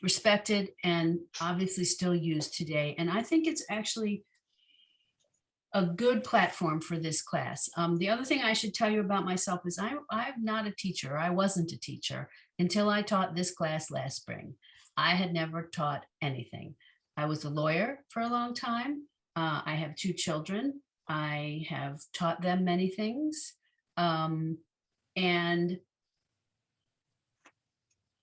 respected and obviously still used today. And I think it's actually a good platform for this class. The other thing I should tell you about myself is I'm not a teacher. I wasn't a teacher until I taught this class last spring. I had never taught anything. I was a lawyer for a long time. I have 2 children. I have taught them many things. And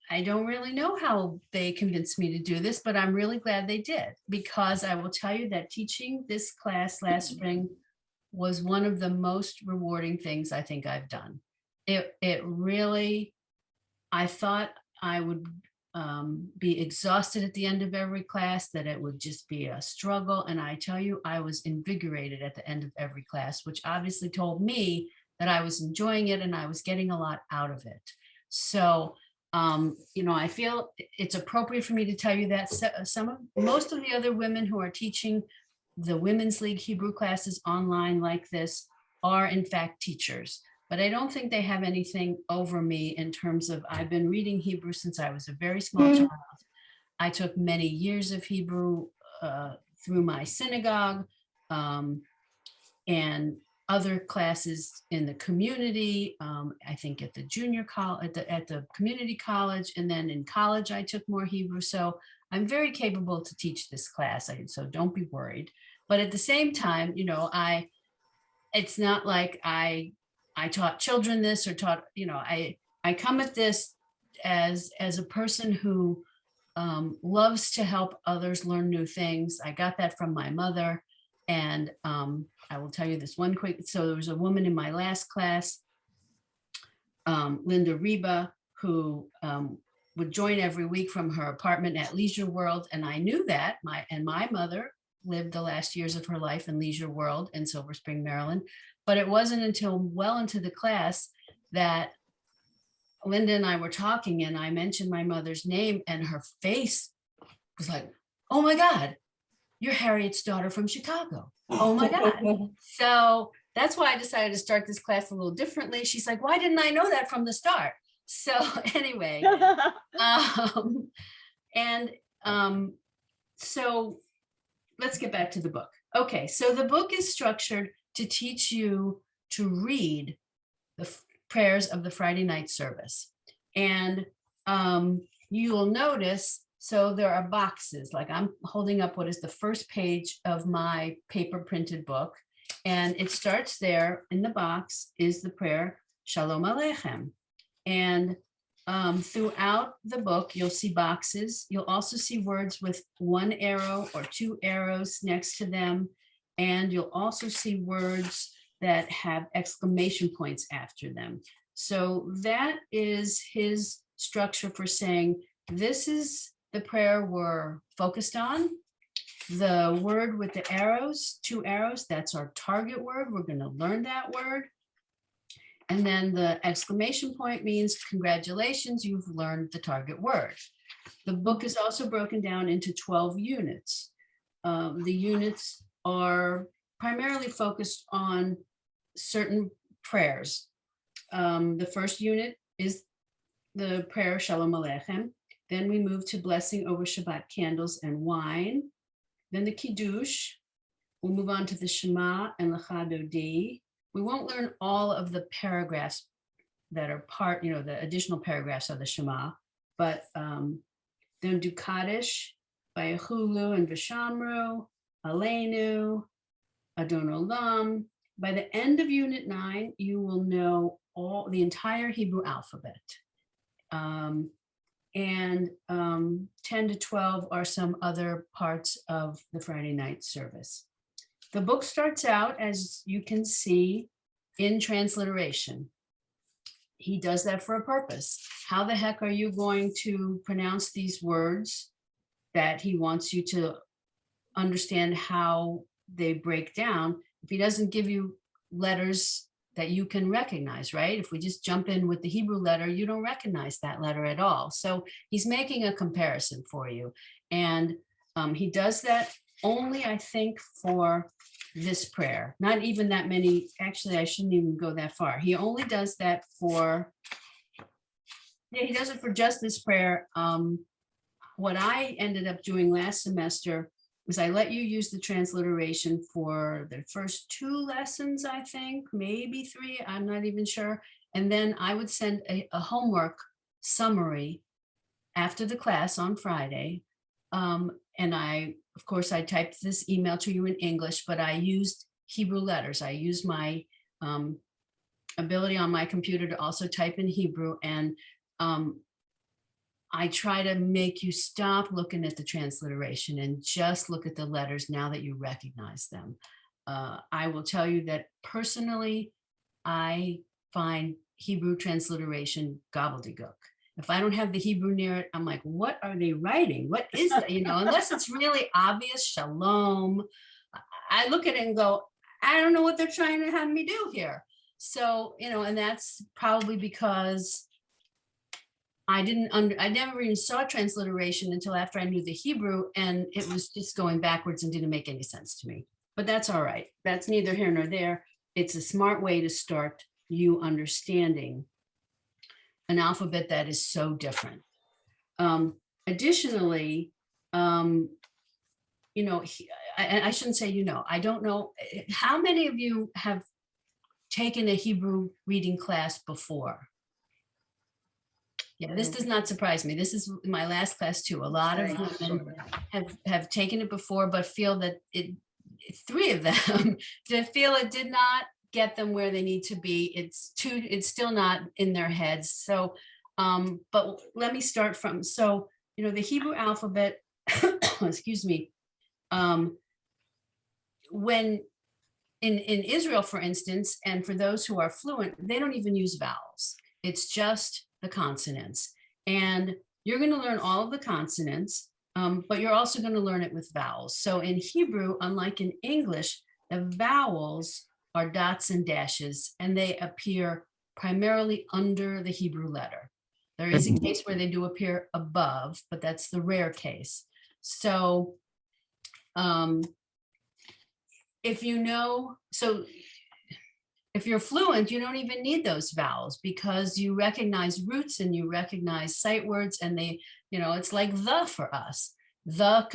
I don't really know how they convinced me to do this, but I'm really glad they did, because I will tell you that teaching this class last spring was one of the most rewarding things I think I've done. It really, I thought I would be exhausted at the end of every class, that it would just be a struggle. And I tell you, I was invigorated at the end of every class, which obviously told me that I was enjoying it and I was getting a lot out of it. So I feel it's appropriate for me to tell you that most of the other women who are teaching the Women's League Hebrew classes online like this are in fact teachers, but I don't think they have anything over me in terms of, I've been reading Hebrew since I was a very small child. I took many years of Hebrew through my synagogue and other classes in the community, I think at the junior college, at the community college, and then in college, I took more Hebrew. So I'm very capable to teach this class, so don't be worried. But at the same time, it's not like I taught children this or taught, I come at this as a person who loves to help others learn new things. I got that from my mother. And I will tell you this one quick. So there was a woman in my last class, Linda Reba, who would join every week from her apartment at Leisure World. And I knew that my mother lived the last years of her life in Leisure World in Silver Spring, Maryland. But it wasn't until well into the class that Linda and I were talking and I mentioned my mother's name and her face was like, oh my God, you're Harriet's daughter from Chicago. Oh my God. So that's why I decided to start this class a little differently. She's like, why didn't I know that from the start? So anyway, so let's get back to the book. Okay, so the book is structured to teach you to read the prayers of the Friday night service. And you will notice, so there are boxes, like I'm holding up what is the first page of my paper printed book. And it starts there in the box is the prayer, Shalom Aleichem. And throughout the book, you'll see boxes. You'll also see words with 1 arrow or 2 arrows next to them. And you'll also see words that have exclamation points after them. So that is his structure for saying, this is the prayer we're focused on. The word with the arrows, 2 arrows, that's our target word. We're going to learn that word. And then the exclamation point means congratulations, you've learned the target word. The book is also broken down into 12 units. The units are primarily focused on certain prayers. The first unit is the prayer Shalom Aleichem. Then we move to blessing over Shabbat candles and wine. Then the Kiddush. We'll move on to the Shema and Lecha Dodi. We won't learn all of the paragraphs that are part, the additional paragraphs of the Shema, but then do Kaddish, Vayechulu and Vishamru, Aleinu, Adon Olam. By the end of Unit 9, you will know the entire Hebrew alphabet. And 10 to 12 are some other parts of the Friday night service. The book starts out, as you can see, in transliteration. He does that for a purpose. How the heck are you going to pronounce these words that he wants you to understand how they break down if he doesn't give you letters that you can recognize, right? If we just jump in with the Hebrew letter, you don't recognize that letter at all. So he's making a comparison for you. And he does that only, I think, for this prayer. Not even that many. Actually, I shouldn't even go that far. He only does that he does it for just this prayer. what I ended up doing last semester was I let you use the transliteration for the first 2 lessons, I think, maybe 3, I'm not even sure. And then I would send a homework summary after the class on Friday. And of course, I typed this email to you in English, but I used Hebrew letters. I used my ability on my computer to also type in Hebrew. And I try to make you stop looking at the transliteration and just look at the letters now that you recognize them. I will tell you that personally, I find Hebrew transliteration gobbledygook. If I don't have the Hebrew near it, I'm like, what are they writing? What is that? Unless it's really obvious, Shalom. I look at it and go, I don't know what they're trying to have me do here. So, and that's probably because I never even saw transliteration until after I knew the Hebrew, and it was just going backwards and didn't make any sense to me. But that's all right. That's neither here nor there. It's a smart way to start you understanding an alphabet that is so different. Additionally, I shouldn't say, I don't know, how many of you have taken a Hebrew reading class before? Yeah, this does not surprise me. This is my last class too. A lot of women have taken it before, but feel that 3 of them feel it did not get them where they need to be. It's still not in their heads. So, but let me start from, the Hebrew alphabet, excuse me, when in Israel, for instance, and for those who are fluent, they don't even use vowels. It's just the consonants. And you're going to learn all of the consonants, but you're also going to learn it with vowels. So in Hebrew, unlike in English, the vowels are dots and dashes, and they appear primarily under the Hebrew letter. There is a case where they do appear above, but that's the rare case. So if you're fluent, you don't even need those vowels because you recognize roots and you recognize sight words, and it's like the for us, the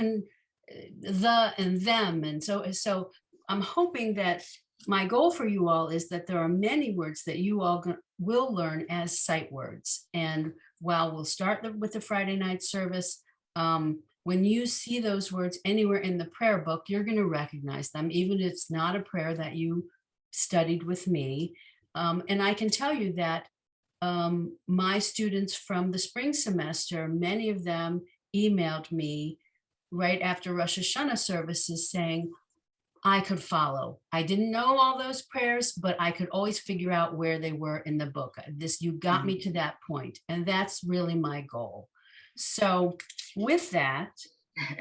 and them. And so I'm hoping that my goal for you all is that there are many words that you all will learn as sight words. And while we'll start with the Friday night service, when you see those words anywhere in the prayer book, you're going to recognize them, even if it's not a prayer that you studied with me. And I can tell you that my students from the spring semester, many of them emailed me right after Rosh Hashanah services saying, I could follow. I didn't know all those prayers, but I could always figure out where they were in the book. You got me to that point, and that's really my goal. So with that,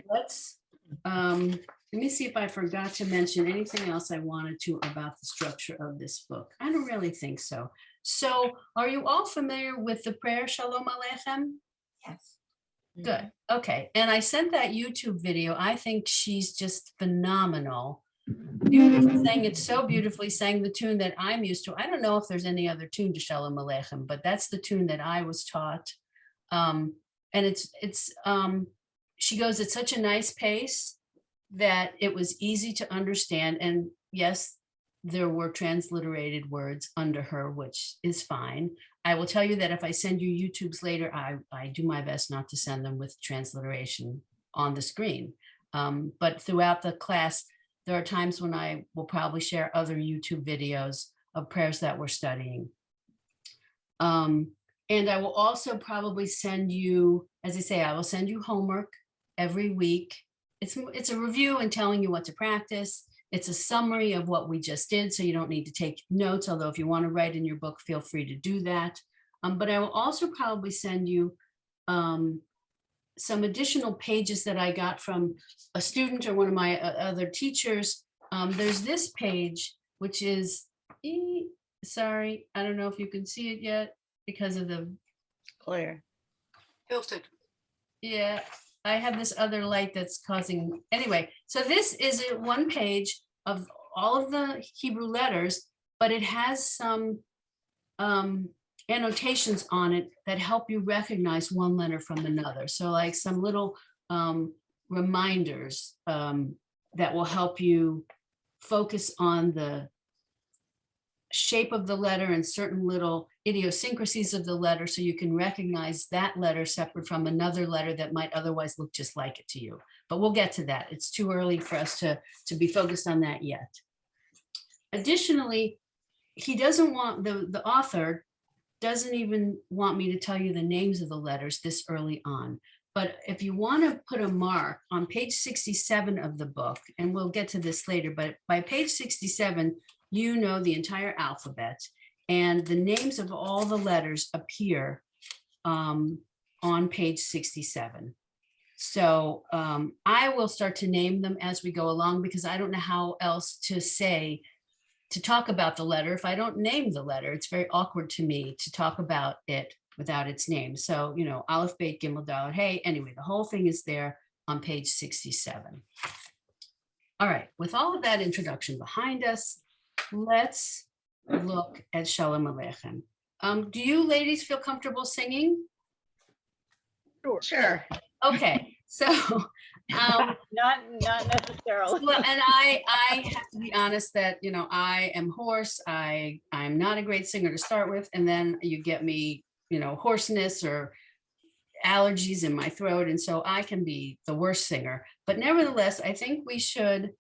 let's, let me see if I forgot to mention anything else I wanted to about the structure of this book. I don't really think so. So are you all familiar with the prayer Shalom Aleichem? Yes. Good. Okay. And I sent that YouTube video. I think she's just phenomenal. Beautiful, sang it so beautifully, sang the tune that I'm used to. I don't know if there's any other tune to Shalom Aleichem, but that's the tune that I was taught. And she goes at such a nice pace that it was easy to understand. And yes, there were transliterated words under her, which is fine. I will tell you that if I send you YouTubes later, I do my best not to send them with transliteration on the screen. But throughout the class, there are times when I will probably share other YouTube videos of prayers that we're studying. And I will also probably send you, as I say, I will send you homework every week. It's a review and telling you what to practice. It's a summary of what we just did, so you don't need to take notes, although if you want to write in your book, feel free to do that. But I will also probably send you some additional pages that I got from a student or one of my other teachers. There's this page, which is, sorry, I don't know if you can see it yet because of the Clear. Tilted. Yeah, I have this other light that's causing, anyway, so this is one page of all of the Hebrew letters, but it has some annotations on it that help you recognize one letter from another. So like some little reminders that will help you focus on the shape of the letter and certain little idiosyncrasies of the letter, so you can recognize that letter separate from another letter that might otherwise look just like it to you. But we'll get to that. It's too early for us to be focused on that yet. Additionally, he doesn't want, the author doesn't even want me to tell you the names of the letters this early on. But if you want to put a mark on page 67 of the book, and we'll get to this later, but by page 67, you know the entire alphabet, and the names of all the letters appear on page 67. So I will start to name them as we go along, because I don't know how else to talk about the letter if I don't name the letter. It's very awkward to me to talk about it without its name. So, you know, Aleph, Bet, Gimel, Daled, Hey. Anyway, the whole thing is there on page 67. All right, with all of that introduction behind us, let's look at Shalom Aleichem. Do you ladies feel comfortable singing? Sure. Okay, so not necessarily. well, and I have to be honest that, you know, I am hoarse. I'm not a great singer to start with, and then you get me, you know, hoarseness or allergies in my throat, and so I can be the worst singer. But nevertheless, I think we should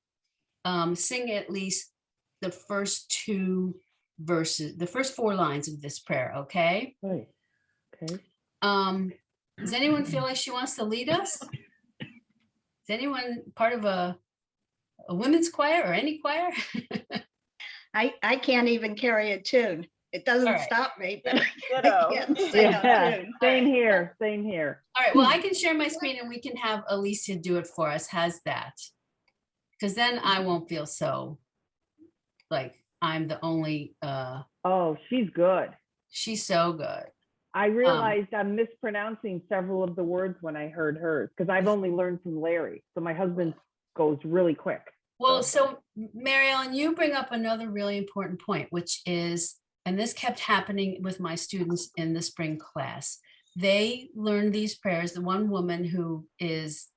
sing at least the first two verses, the first 4 lines of this prayer. Okay. Right. Okay. Does anyone feel like she wants to lead us? Is anyone part of a women's choir or any choir? I can't even carry a tune. It doesn't All right. stop me, but I Ditto. can't sing a tune. Same here. Same here. All right, well, I can share my screen and we can have Alicia do it for us. How's that? Because then I won't feel so like I'm the only, Oh, she's good. she's so good. I realized I'm mispronouncing several of the words when I heard hers, because I've only learned from Larry. So my husband goes really quick. Well, so Mary Ellen, you bring up another really important point, which is, and this kept happening with my students in the spring class. They learned these prayers. The one woman who is,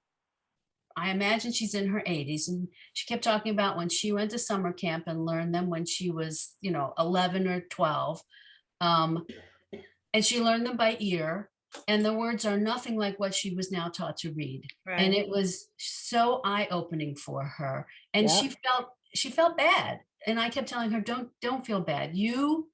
I imagine she's in her 80s, and she kept talking about when she went to summer camp and learned them when she was, you know, 11 or 12. And she learned them by ear, and the words are nothing like what she was now taught to read. Right. And it was so eye-opening for her. And Yep. she felt bad. And I kept telling her, don't feel bad. You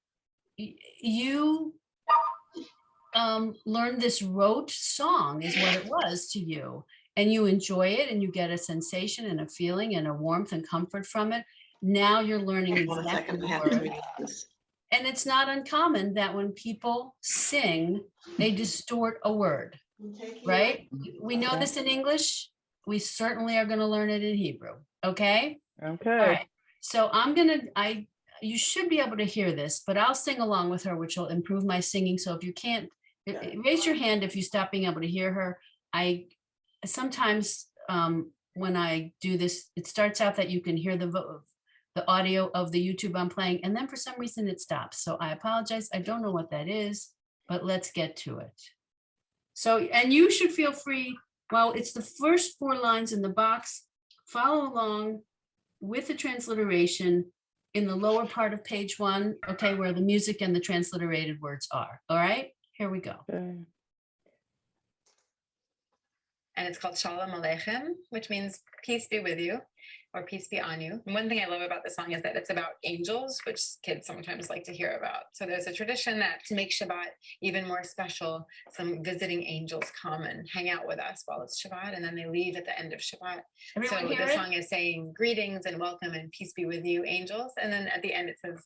learned this rote song is what it was to you. And you enjoy it, and you get a sensation and a feeling and a warmth and comfort from it. Now you're learning One exactly second, I the have to words. read this. And it's not uncommon that when people sing, they distort a word, right? We know this in English. We certainly are going to learn it in Hebrew. Okay. Okay. All right. So you should be able to hear this, but I'll sing along with her, which will improve my singing. So if you can't, raise your hand if you stop being able to hear her. I sometimes when I do this, it starts out that you can hear the audio of the YouTube I'm playing, and then for some reason it stops. So I apologize. I don't know what that is, but let's get to it. So, and you should feel free, well, it's the first 4 lines in the box. Follow along with the transliteration in the lower part of page 1, okay, where the music and the transliterated words are. All right, here we go. Okay. And it's called Shalom Aleichem, which means peace be with you, or peace be on you. And one thing I love about the song is that it's about angels, which kids sometimes like to hear about. So there's a tradition that to make Shabbat even more special, some visiting angels come and hang out with us while it's Shabbat, and then they leave at the end of Shabbat. Everyone So hear the it? song is saying greetings and welcome and peace be with you, angels. And then at the end it says,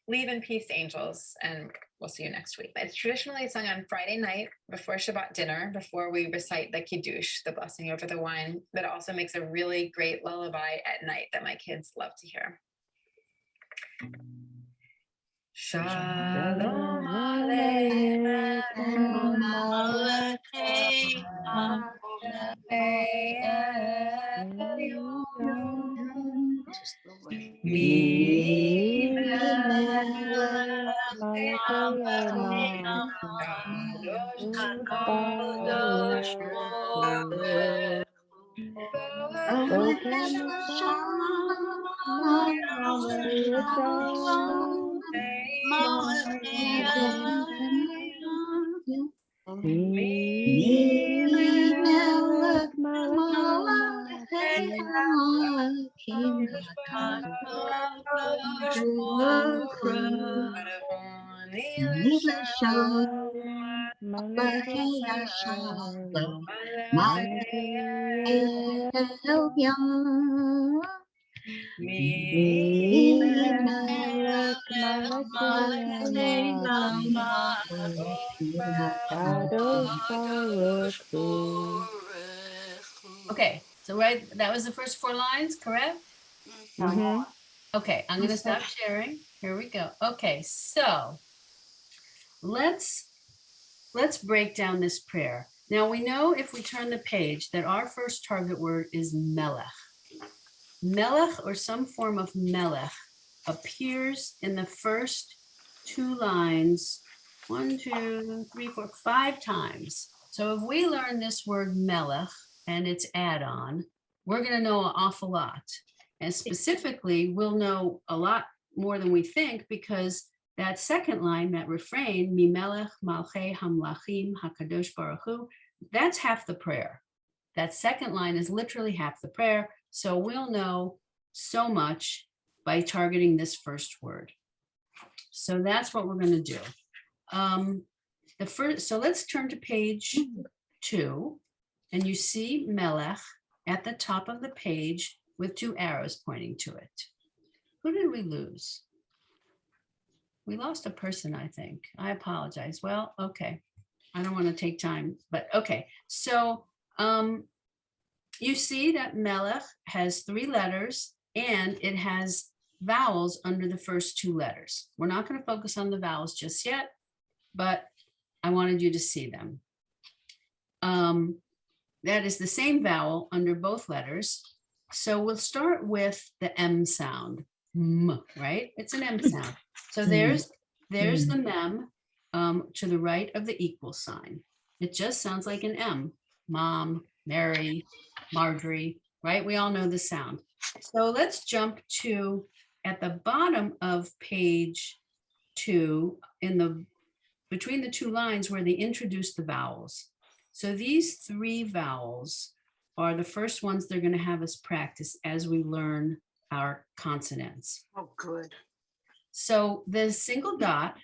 leave in peace, angels, and we'll see you next week. It's traditionally sung on Friday night before Shabbat dinner, before we recite the Kiddush, the blessing over the wine, but it also makes a really great lullaby at night that my kids love to hear. Shalom Aleichem. Okay, so right, that was the first 4 lines, correct? Mhm. Okay, I'm gonna stop sharing. Here we go. Okay, so let's break down this prayer. Now we know if we turn the page that our first target word is melech. Melech or some form of melech appears in the first 2 lines, 1, 2, 3, 4, 5 times. So if we learn this word melech and its add-on, we're going to know an awful lot. And specifically, we'll know a lot more than we think, because that second line, that refrain, Mi melech malchei hamlachim hakadosh baruch hu, that's half the prayer. That second line is literally half the prayer. So we'll know so much by targeting this first word. So that's what we're going to do. So let's turn to page 2, and you see melech at the top of the page with 2 arrows pointing to it. Who did we lose? We lost a person, I think. I apologize. Well, okay. I don't want to take time, but okay. So you see that melech has 3 letters and it has vowels under the first 2 letters. We're not going to focus on the vowels just yet, but I wanted you to see them. That is the same vowel under both letters. So we'll start with the M sound, M, right? It's an M sound. So there's the mem to the right of the equal sign. It just sounds like an M. Mom, Mary, Marjorie, right? We all know the sound. So let's jump to at the bottom of page 2 between the 2 lines where they introduce the vowels. So these 3 vowels are the first ones they're going to have us practice as we learn our consonants. Oh, good. So the single dot,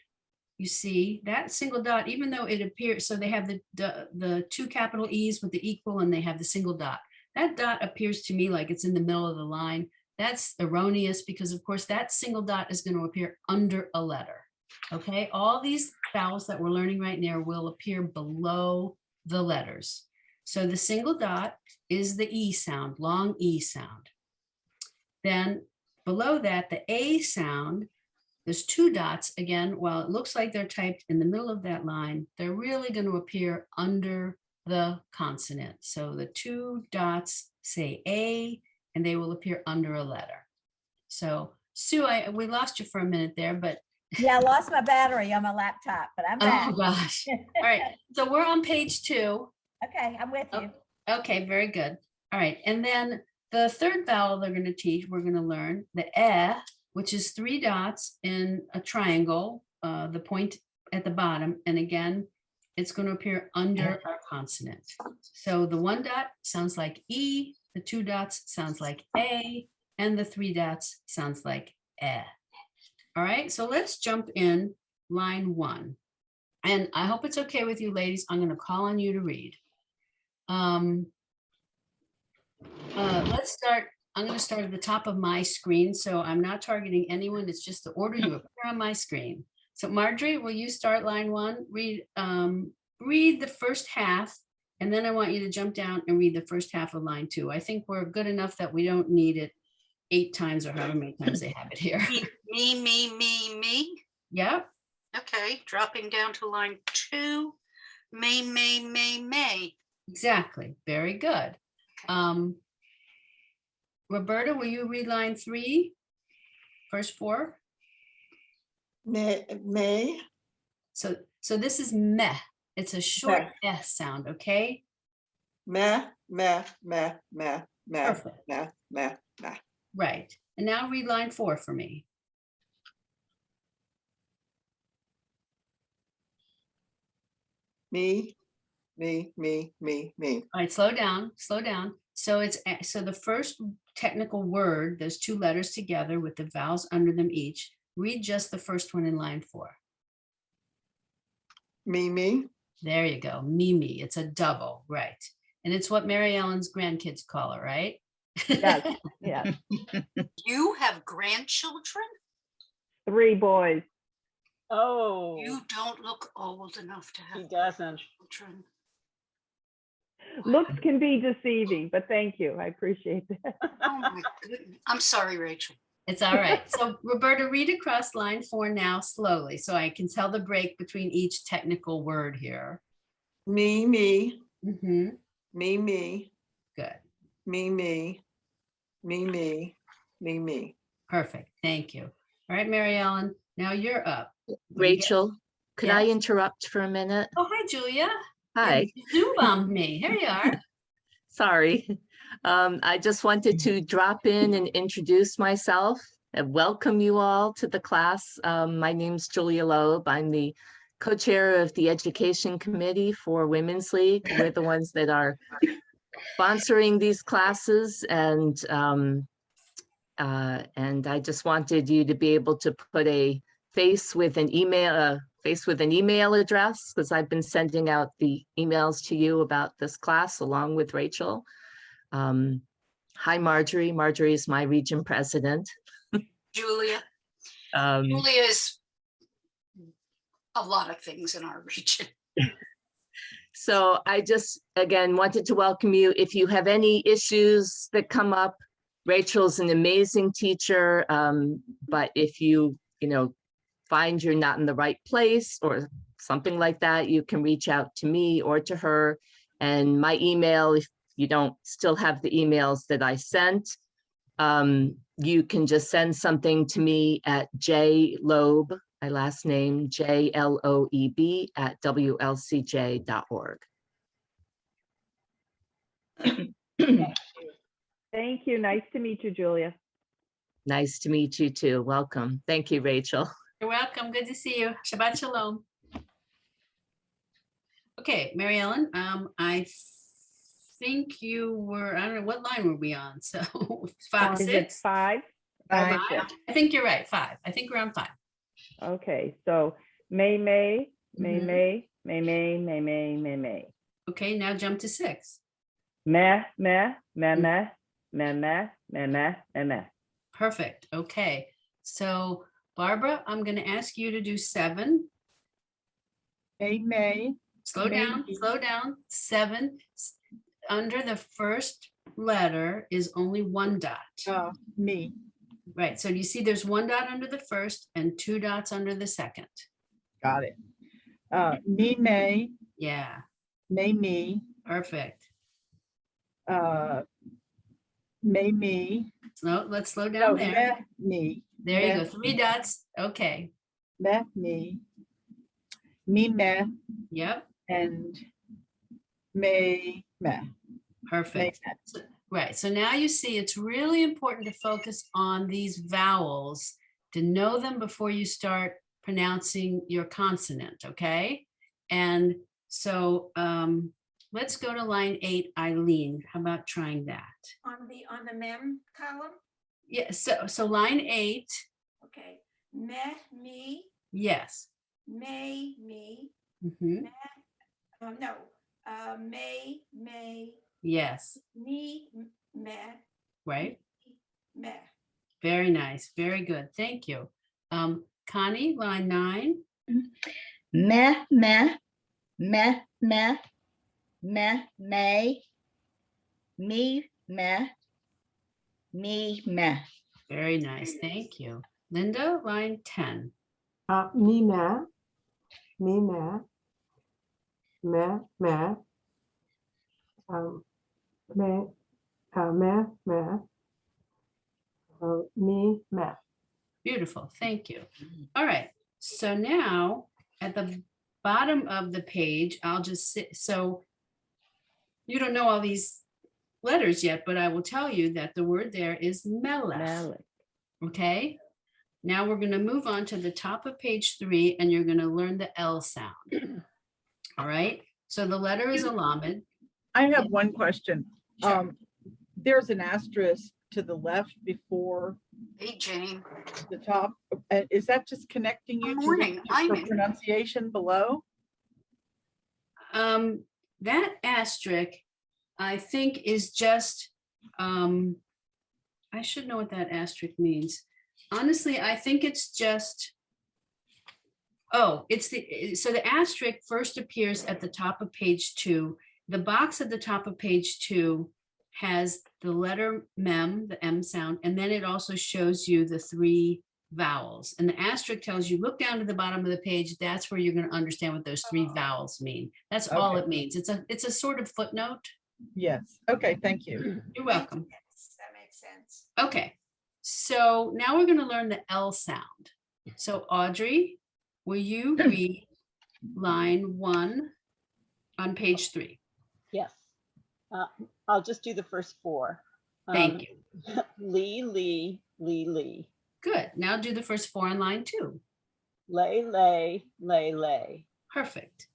you see that single dot, even though it appears, so they have the 2 capital E's with the equal and they have the single dot. That dot appears to me like it's in the middle of the line. That's erroneous because of course that single dot is going to appear under a letter. Okay, all these vowels that we're learning right now will appear below the letters. So the single dot is the E sound, long E sound. Then below that, the A sound, there's 2 dots. Again, while it looks like they're typed in the middle of that line, they're really going to appear under the consonant. So the 2 dots say A, and they will appear under a letter. So Sue, we lost you for a minute there, but Yeah, I lost my battery on my laptop, but I'm back. oh gosh. All right. So we're on page 2. Okay, I'm with you. Okay, very good. All right. And then the third vowel they're going to teach, we're going to learn the E, which is 3 dots in a triangle, the point at the bottom. And again, it's going to appear under our consonant. So the 1 dot sounds like E, the 2 dots sounds like A, and the 3 dots sounds like E. All right, so let's jump in line 1. And I hope it's okay with you ladies. I'm going to call on you to read. Let's start. I'm going to start at the top of my screen. So I'm not targeting anyone. It's just the order you appear on my screen. So Marjorie, will you start line 1? Read the first half, and then I want you to jump down and read the first half of line 2. I think we're good enough that we don't need it 8 times or however many times they have it here. Me. Yep. Okay, dropping down to line 2. May. Exactly. Very good. Roberta, will you read line 3? First 4? May. So this is meh. It's a short S sound, okay? Meh. meh, Perfect. meh, meh, meh. Right. And now read line 4 for me. Me, me, me, me, me. All right, slow down, slow down. So so the first technical word, those 2 letters together with the vowels under them each. Read just the first one in line 4. Me, me. There you go. Mimi. It's a double, right? And it's what Mary Ellen's grandkids call her, right? Yes, yes. You have grandchildren? 3 boys. Oh, You don't look old enough to he have doesn't. children. Looks can be deceiving, but thank you. I appreciate that. Oh my goodness. I'm sorry, Rachel. It's all right. So Roberta, read across line 4 now slowly so I can tell the break between each technical word here. Me, me, Mhm. me, me, Good. me, me, me, me, me, me. Perfect. Thank you. All right, Mary Ellen, now you're up. What do you get? Rachel, could I Yes? interrupt for a minute? Oh, hi, Julia. Hi, You Zoom bombed me. Here you are. sorry. I just wanted to drop in and introduce myself and welcome you all to the class. My name's Julia Loeb. I'm the co-chair of the Education Committee for Women's League. We're the ones that are sponsoring these classes, and I just wanted you to be able to put a face with an email address, because I've been sending out the emails to you about this class along with Rachel. Hi, Marjorie. Marjorie is my region president. Julia. Um, Julia is a lot of things in our region. So I just, again, wanted to welcome you. If you have any issues that come up, Rachel's an amazing teacher. But if you find you're not in the right place or something like that, you can reach out to me or to her. And my email, if you don't still have the emails that I sent, you can just send something to me at jloeb, my last name, JLOEB @WLCJ.org. Thank you. Nice to meet you, Julia. Nice to meet you too. Welcome. Thank you, Rachel. You're welcome. Good to see you. Shabbat Shalom. Okay, Mary Ellen, I think you were, I don't know, what line were we on? So 5, Is it 6? 5? 5 or 6? I think you're right, 5. I think we're on 5. Okay, so May, May, May, Mhm. May, May, May, May, May, May, May. Okay, now jump to 6. Meh, meh, meh, meh, meh, meh, meh, meh, meh, meh. Perfect. Okay, so Barbara, I'm going to ask you to do 7. May, Slow down, Maybe. slow down. 7. Under the first letter is only 1 dot. me, Right, so you see there's 1 dot under the first and 2 dots under the second. got it. Me, Yeah, me, perfect. me. Let's slow No, down there. me, There you go, meh. 3 dots. Okay, me, meh, yep, and meh. perfect. Right, so now you see it's really important to focus on these vowels, to know them before you start pronouncing your consonant, okay? And so let's go to line 8, Eileen. How about trying that? On the mem column, Yeah, so line 8, okay. Meh, me, yes. may, me, Mhm, no, may, yes, me, meh, right. meh. Very nice, very good, thank you. Connie, line 9. Meh, may, me, meh. Very nice, thank you. Linda, line 10. Me, meh, me, meh, meh, meh, meh, meh, meh, me, meh. Beautiful, thank you. All right, so now at the bottom of the page, I'll just sit, so you don't know all these letters yet, but I will tell you that the word there is melech. Malik. Okay. Now we're going to move on to the top of page 3, and you're going to learn the L sound. All right. So the letter is a lamed. I have one question. Sure. There's an asterisk to the left before Hey, Jane. the top. Is that just connecting you Good to morning. the I'm for in. pronunciation below? That asterisk, I think, is just, I should know what that asterisk means. Honestly, I think it's just, oh, so the asterisk first appears at the top of page 2. The box at the top of page 2 has the letter mem, the M sound, and then it also shows you the 3 vowels. And the asterisk tells you, look down to the bottom of the page. That's where you're going to understand what those 3 vowels mean. That's all Okay. it means. It's a sort of footnote. Yes. Okay, thank you. You're welcome. Yes, that makes sense. Okay, so now we're going to learn the L sound. So Audrey, will you read line 1 on page 3? Yes. I'll just do the first 4. Thank you. Lee, Lee, Lee, Lee. Good. Now do the first 4 on line 2. Lay, lay, lay, lay. Perfect.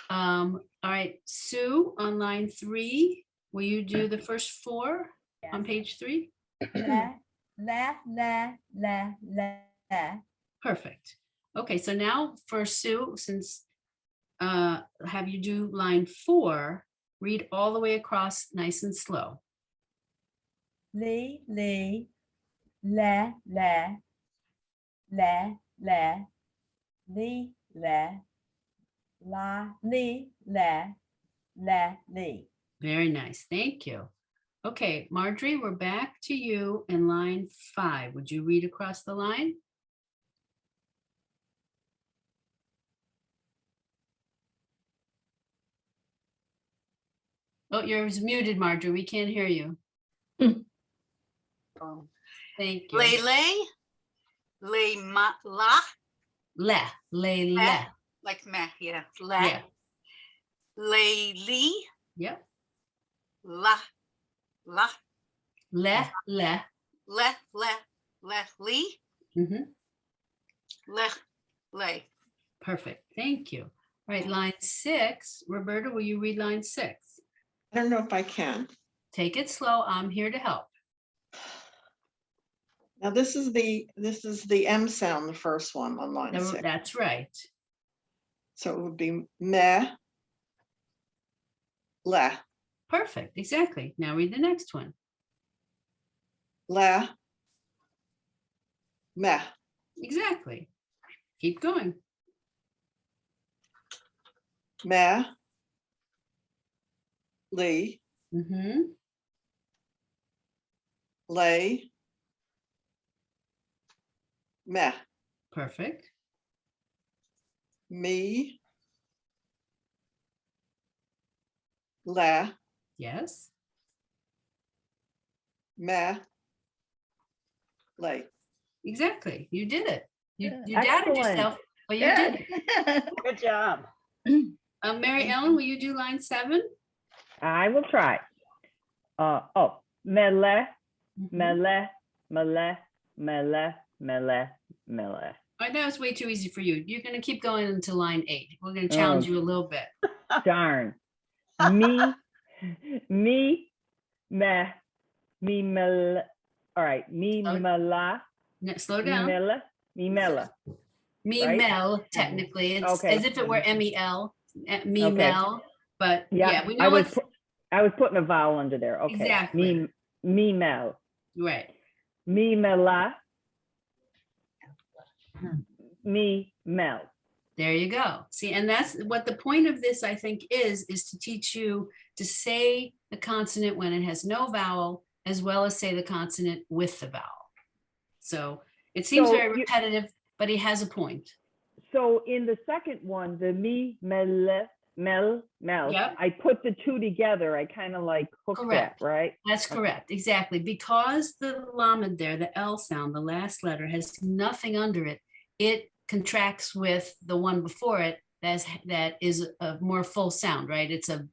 All right, Sue, on line 3, will you do the first 4 on page 3? La, la, la, la, la. Perfect. Okay, so now for Sue, since have you do line 4, read all the way across nice and slow. Li, li, la, la, la, la, li, la, la, li, la, la, li. Very nice. Thank you. Okay, Marjorie, we're back to you in line 5. Would you read across the line? Oh, you're muted, Marjorie. We can't hear you. Oh. Thank you. Lay, lay. Lay, ma, la. Le. Like meh, yeah. La. Yeah. Lay, lee. Yep. La. La. Le. Le, lee. Mhm. Le, lay. Perfect. Thank you. All right, line 6. Roberta, will you read line 6? I don't know if I can. Take it slow. I'm here to help. Now this is the M sound, the first one on line 6. That's right. So it would be meh, le, Perfect. Exactly. Now read the next one. le, meh, Exactly. Keep going. meh, lee, Mm-hmm. lay, meh, Perfect. me, le, Yes. meh, lay. Exactly. You did it. You Yeah. doubted Excellent. yourself, but you did it. Good job. Mary Ellen, will you do line 7? I will try. Mele, Mhm. mele, mele, mele, mele, mele. All right, that was way too easy for you. You're going to keep going until line 8. We're going to challenge you a little bit. Darn. Me, me, meh, me, mele. All right. Me, Oh. mela, Slow me, down. mela, me, mela. Me right? Mel, technically. It's Okay. as if it were MEL. Me Okay. Mel. But yeah, we I know was it's I was putting a vowel under there. Okay. Exactly. Me, mel. right. Me, mela. Me, mel. There you go. See, and that's what the point of this, I think, is to teach you to say the consonant when it has no vowel, as well as say the consonant with the vowel. So it seems So very repetitive, but he has a point. So in the second one, the me, mel, Yep. I put the 2 together. I kind of like hooked Correct. that, right? That's correct. Exactly. Because the lamed there, the L sound, the last letter has nothing under it. It contracts with the one before it that is a more full sound, right? It's a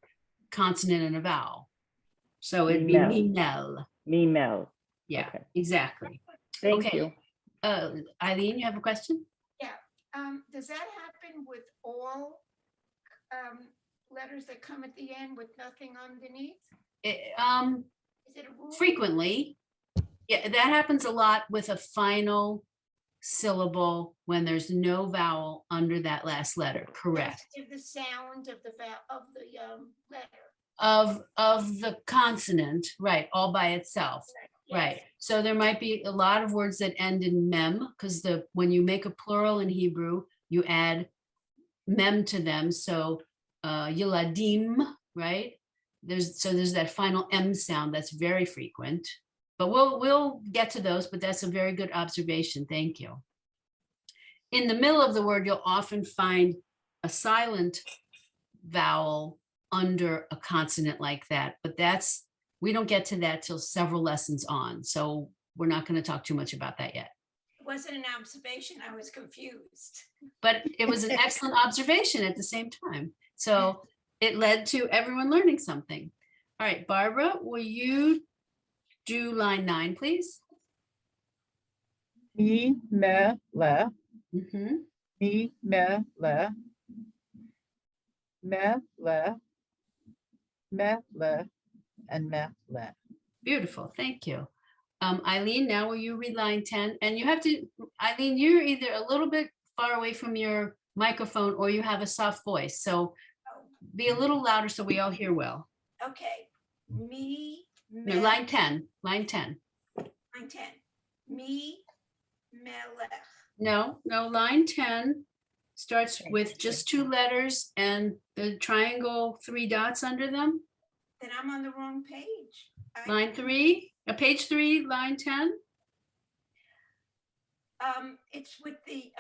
consonant and a vowel. So it'd be Mimel. mimel. Mimel. Yeah, Okay. exactly. Thank Okay. you. Eileen, you have a question? Does that happen with all letters that come at the end with nothing underneath? Is it a rule? Frequently. Yeah, that happens a lot with a final syllable when there's no vowel under that last letter. Correct. Just give the sound of the letter. Of the consonant, right, all by itself. Yes. Right. So there might be a lot of words that end in mem, because when you make a plural in Hebrew, you add mem to them. So yiladim, right? There's that final M sound that's very frequent. But we'll get to those, but that's a very good observation. Thank you. In the middle of the word, you'll often find a silent vowel under a consonant like that, but we don't get to that till several lessons on. So we're not going to talk too much about that yet. It wasn't an observation. I was confused. But it was an excellent observation at the same time. So it led to everyone learning something. All right, Barbara, will you do line 9, please? Me, me, le, Mhm. me, me, le, and me, le. Beautiful, thank you. Eileen, now will you read line 10? And you have to, Eileen, you're either a little bit far away from your microphone or you have a soft voice. So be a little louder so we all hear well. Okay. Me, No, line 10, line 10. line 10. Me, melech. No, line 10 starts with just 2 letters and the triangle 3 dots under them. Then I'm on the wrong page. Line 3, page 3, line 10. It's with the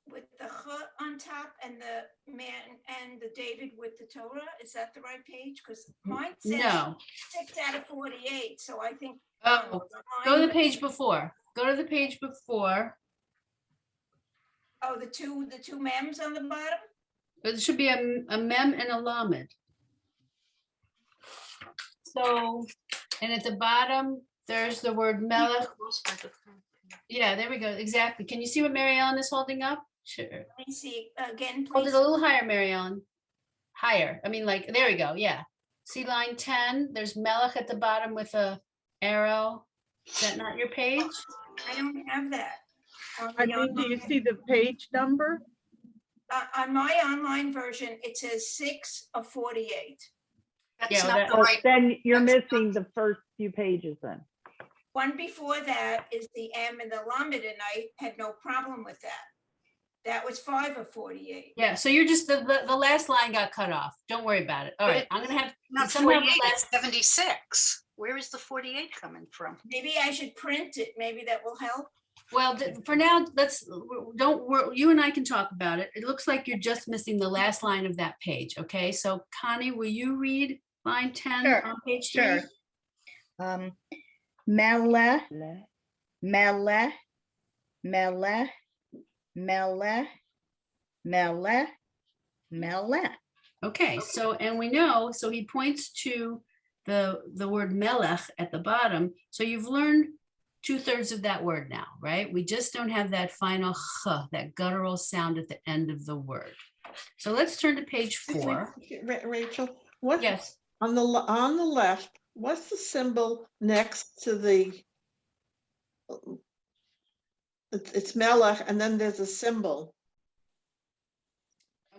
ch on top and the man and the David with the Torah. Is that the right page? Because mine says No. 6 out of 48. So I think. Oh, go to the page before. Go to the page before. Oh, the two mems on the bottom. There should be a mem and a lamed. So, and at the bottom, there's the word melech. Yeah, there we go. Exactly. Can you see what Mary Ellen is holding up? Sure. Let me see again, Hold please. it a little higher, Mary Ellen. Higher. I mean, like, there we go. Yeah. See line 10? There's melech at the bottom with a arrow. Is that not your page? I don't have that. Eileen, do you see the page number? On my online version, it says 6 of 48. That's Yeah, not that- the So right. then you're that's missing the first few pages then. One before that is the M and the lamed, and I had no problem with that. That was 5 of 48. Yeah. So you're just, the last line got cut off. Don't worry about it. All right. I'm going to have Not somehow 48, the it's 76. Where is the 48 coming from? Maybe I should print it. Maybe that will help. Well, for now, you and I can talk about it. It looks like you're just missing the last line of that page. Okay. So Connie, will you read line 10 Sure, on page 3? Sure. Mele, mele, mele, mele, mele, mele. Okay, so, and we know, so he points to the word melech at the bottom. So you've learned 2/3 of that word now, right? We just don't have that final ch, that guttural sound at the end of the word. So let's turn to page 4. Rachel, what? Yes, On the left, what's the symbol next to the? It's melech, and then there's a symbol.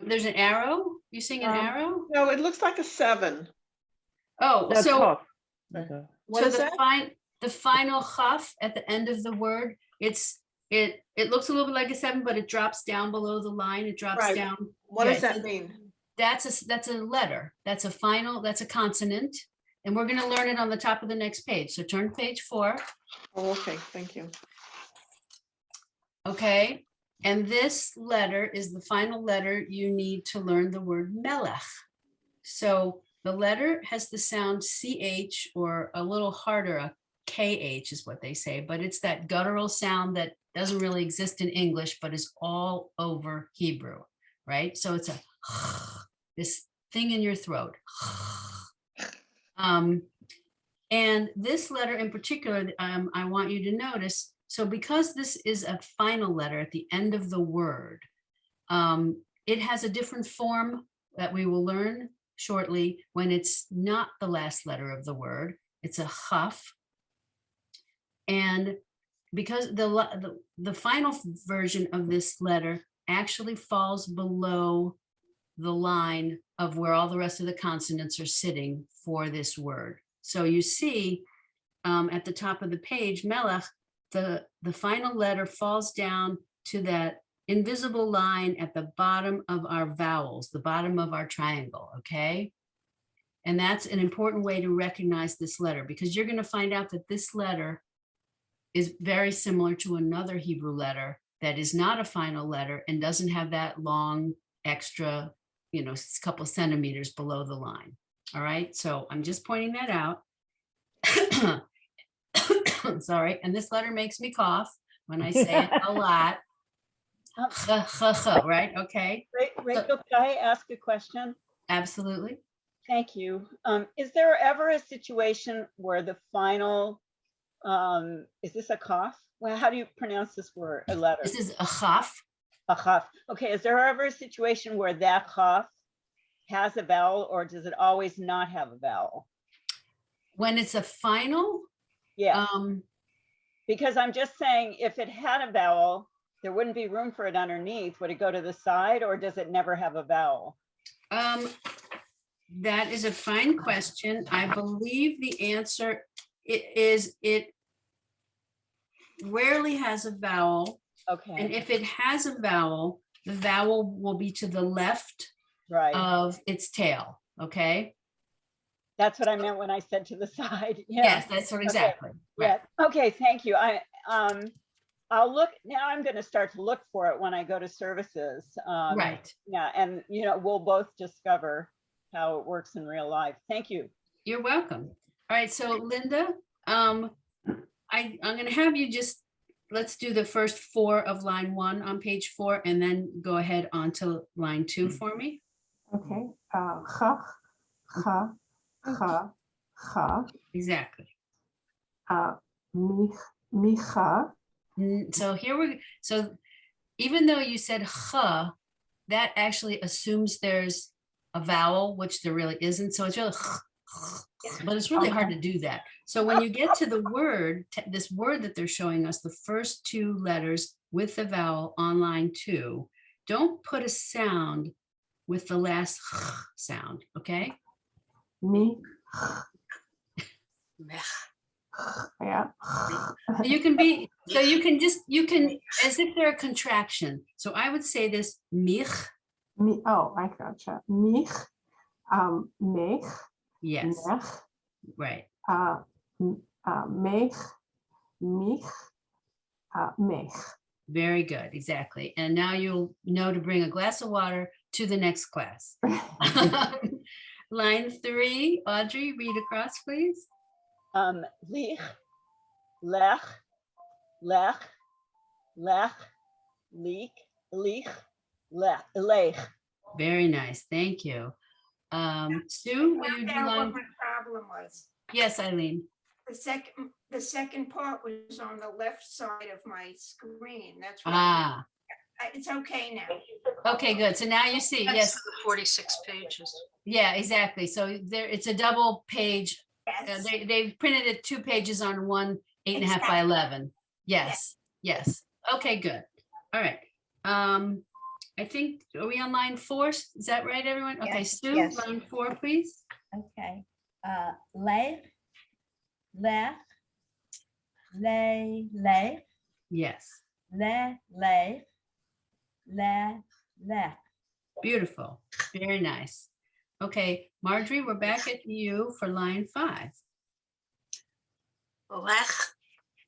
there's an arrow. You seeing an arrow? No, it looks like a 7. Oh, That's so tough. Okay. What is that? the final chaf at the end of the word, it looks a little bit like a 7, but it drops down below the line. It drops Right. down. What Yeah, does that so mean? that's a letter. That's a consonant. And we're going to learn it on the top of the next page. So turn to page 4. Oh, okay, thank you. Okay. And this letter is the final letter you need to learn the word melech. So the letter has the sound CH, or a little harder, a KH is what they say, but it's that guttural sound that doesn't really exist in English, but is all over Hebrew, right? So it's this thing in your throat. And this letter in particular, I want you to notice, so because this is a final letter at the end of the word, it has a different form that we will learn shortly when it's not the last letter of the word. It's a chaf. And because the final version of this letter actually falls below the line of where all the rest of the consonants are sitting for this word. So you see at the top of the page, melech, the final letter falls down to that invisible line at the bottom of our vowels, the bottom of our triangle, okay? And that's an important way to recognize this letter, because you're going to find out that this letter is very similar to another Hebrew letter that is not a final letter and doesn't have that long extra, couple centimeters below the line. All right, so I'm just pointing that out. Sorry, and this letter makes me cough when I say it a lot. Right, okay. Rachel, can I ask a question? Absolutely. Thank you. Is there ever a situation where the final, is this a cough? Well, how do you pronounce this word, a letter? This is a chaf. A chaf. Okay, is there ever a situation where that chaf has a vowel, or does it always not have a vowel? When it's a final? Yeah. Because I'm just saying, if it had a vowel, there wouldn't be room for it underneath. Would it go to the side, or does it never have a vowel? That is a fine question. I believe the answer is it rarely has a vowel. Okay. And if it has a vowel, the vowel will be to the left of its tail. Okay. That's what I meant when I said to the side. Yeah. Yes, that's what exactly. Okay. Right. Yeah. Okay. Thank you. I'll look now. I'm going to start to look for it when I go to services. Right. Yeah. And, we'll both discover how it works in real life. Thank you. You're welcome. All right. So Linda, I'm going to have you let's do the first 4 of line 1 on page 4, and then go ahead on to line 2 for me. Okay. Chach, cha, cha, cha. Exactly. Micha. So even though you said cha, that actually assumes there's a vowel, which there really isn't. So it's really, but it's really hard to do that. So when you get to the word, this word that they're showing us, the first 2 letters with the vowel on line 2, don't put a sound with the last sound, okay? Me. Yeah. You can as if they're a contraction. So I would say this, mich. Oh, I gotcha. Mich, mech. Yes. Mech. Right. Mech, mich, mech. Very good, exactly. And now you'll know to bring a glass of water to the next class. Line 3, Audrey, read across, please. Lich, lech, lech, lech, leek, leech, lech. Very nice, thank you. Sue, will you do line? What my problem was. Yes, Eileen. The second part was on the left side of my screen. That's why. It's okay now. Okay, good. So now you see, That's yes. the 46 pages. Yeah, exactly. So it's a double page. Yes. They've printed it 2 pages on one 8.5 by 11. Yes. Okay, good. All right. I think, are we on line 4? Is that right, everyone? Okay, Yes, Sue, yes. line 4, please. Okay. Lech, lech, lech, Yes. lech, lech. Beautiful. Very nice. Okay, Marjorie, we're back at you for line 5. Lech.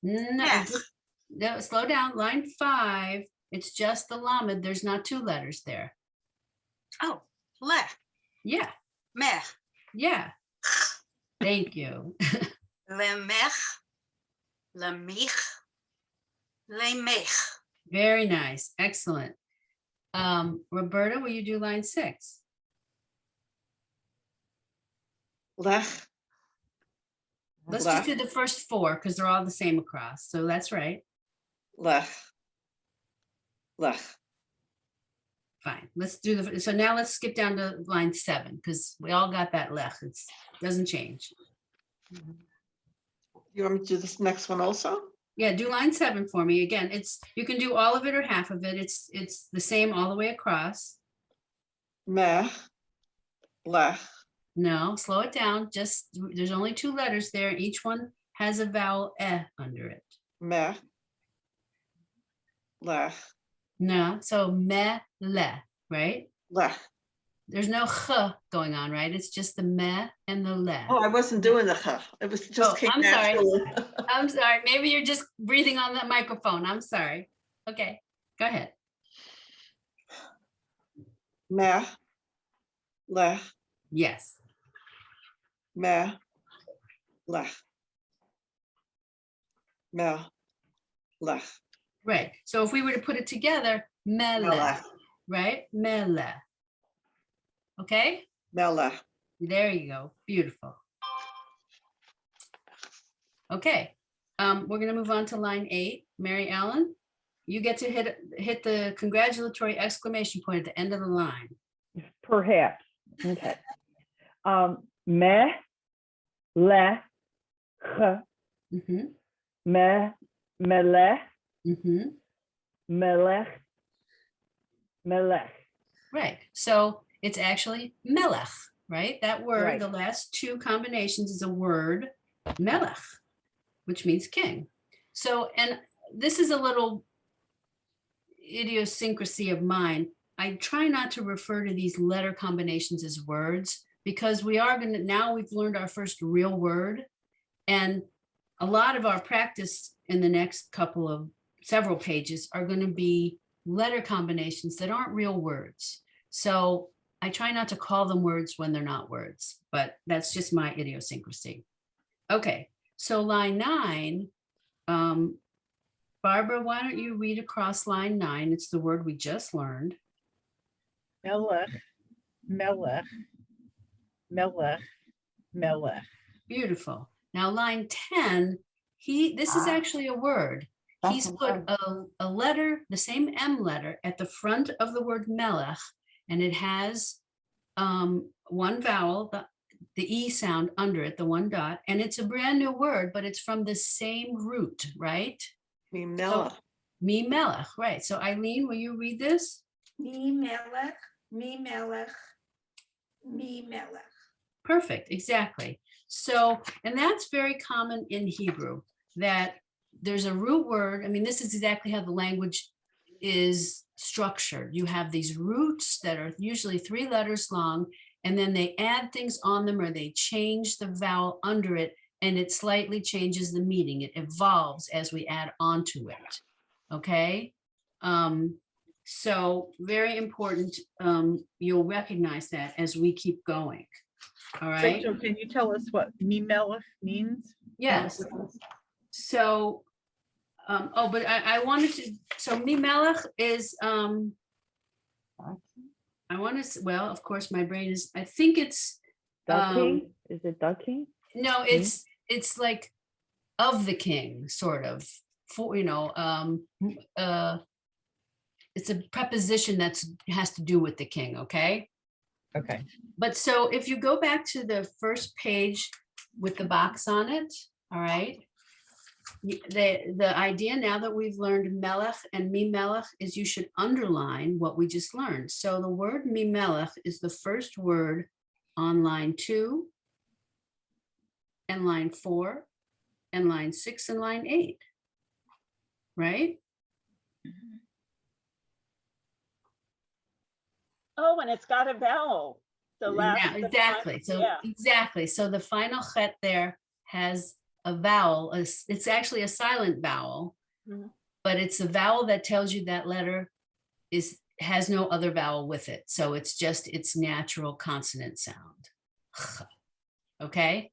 No, slow down. Line 5. It's just the lamed. There's not 2 letters there. Oh, lech. Yeah. Mech. Yeah. Thank you. Lemech. Lemich. Lemech. Very nice. Excellent. Roberta, will you do line 6? Lech, Let's just Lech. do the first four because they're all the same across. So that's right. Lech. Lech. Fine. Let's do the, so now let's skip down to line 7 because we all got that lech. It doesn't change. You want me to do this next one also? Yeah, do line 7 for me. Again, you can do all of it or half of it. It's the same all the way across. Meh. Lech. No, slow it down. Just, there's only 2 letters there. Each one has a vowel eh under it. Meh. Lech. No, so me, le, right? Lech. There's no ch going on, right? It's just the me and the le. Oh, I wasn't doing the ch. It was just Oh, came I'm sorry. naturally. I'm sorry. Maybe you're just breathing on that microphone. I'm sorry. Okay, go ahead. Meh. Lech. Yes. Meh. Lech. Meh. Lech. Right. So if we were to put it together, mele, Melech. right? Mele. Okay, Melech. there you go. Beautiful. Okay, we're gonna move on to line 8. Mary Ellen, you get to hit the congratulatory exclamation point at the end of the line. Perhaps. Okay. Me, le, ch, Mm-hmm, me, melech, mm-hmm. melech, melech. Right. So it's actually melech, right? That word, Right. the last 2 combinations is a word, melech, which means king. So, and this is a little idiosyncrasy of mine. I try not to refer to these letter combinations as words because we are going to, now we've learned our first real word. And a lot of our practice in the next several pages are going to be letter combinations that aren't real words. So I try not to call them words when they're not words, but that's just my idiosyncrasy. Okay, so line 9, Barbara, why don't you read across line 9? It's the word we just learned. Melech, melech, melech, melech. Beautiful. Now line 10, this is actually a word. He's put a letter, the same M letter at the front of the word melech, and it has one vowel, the E sound under it, the 1 dot, and it's a brand new word, but it's from the same root, right? Me melech. Me melech, right. So Eileen, will you read this? Me melech, me melech, me melech. Perfect, exactly. So, and that's very common in Hebrew, that there's a root word. I mean, this is exactly how the language is structured. You have these roots that are usually 3 letters long, and then they add things on them or they change the vowel under it, and it slightly changes the meaning. It evolves as we add onto it. Okay? So very important. You'll recognize that as we keep going. All right. Rachel, can you tell us what melech means? Yes. So, but I wanted to, so melech is, I want to, well, of course, my brain is, I think it's, The king? Is it the king? no, it's like of the king, sort of, for, it's a preposition that has to do with the king, okay? Okay. But so if you go back to the first page with the box on it, all right, the idea now that we've learned melech and me melech is you should underline what we just learned. So the word me melech is the first word on line 2 and line 4 and line 6 and line 8, right? Oh, and it's got a vowel. The last. Yeah, exactly. So yeah. exactly. So the final chet there has a vowel. It's actually a silent vowel, but it's a vowel that tells you that letter has no other vowel with it. So it's just its natural consonant sound. Okay.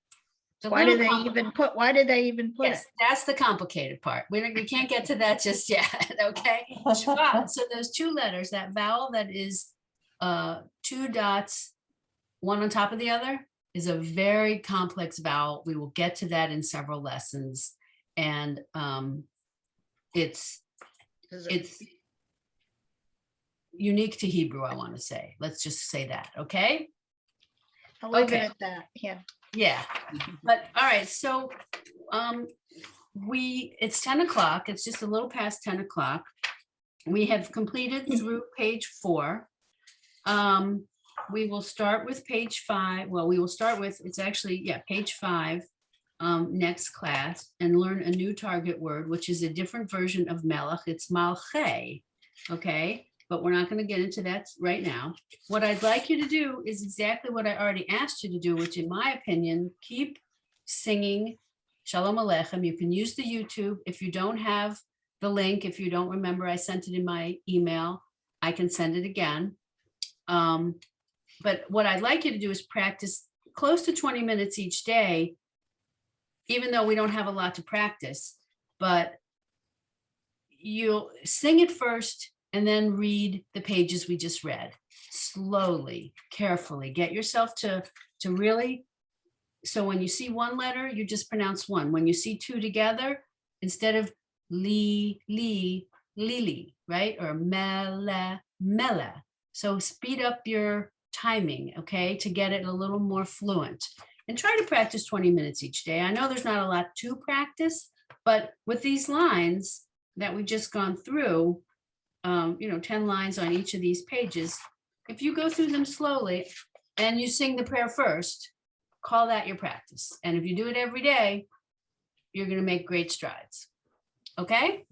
So Why do they even put Yes, it? that's the complicated part. We can't get to that just yet. Okay. Shva. So those 2 letters, that vowel that is 2 dots, one on top of the other, is a very complex vowel. We will get to that in several lessons. And it's unique to Hebrew, I want to say. Let's just say that, okay? I'll leave it Okay. at that, yeah. Yeah, but all right, so it's 10 o'clock. It's just a little past 10 o'clock. We have completed through page 4. We will start with page 5. Well, we will start with, it's actually, yeah, page 5 next class and learn a new target word, which is a different version of melech. It's malche, okay? But we're not going to get into that right now. What I'd like you to do is exactly what I already asked you to do, which in my opinion, keep singing Shalom Aleichem. You can use the YouTube. If you don't have the link, if you don't remember, I sent it in my email. I can send it again. But what I'd like you to do is practice close to 20 minutes each day, even though we don't have a lot to practice, but you'll sing it first and then read the pages we just read slowly, carefully. Get yourself to really, so when you see one letter, you just pronounce one. When you see 2 together, instead of li, lili, right? Or mele, mele. So speed up your timing, okay, to get it a little more fluent. And try to practice 20 minutes each day. I know there's not a lot to practice, but with these lines that we just gone through, 10 lines on each of these pages, if you go through them slowly and you sing the prayer first, call that your practice. And if you do it every day, you're going to make great strides. Okay?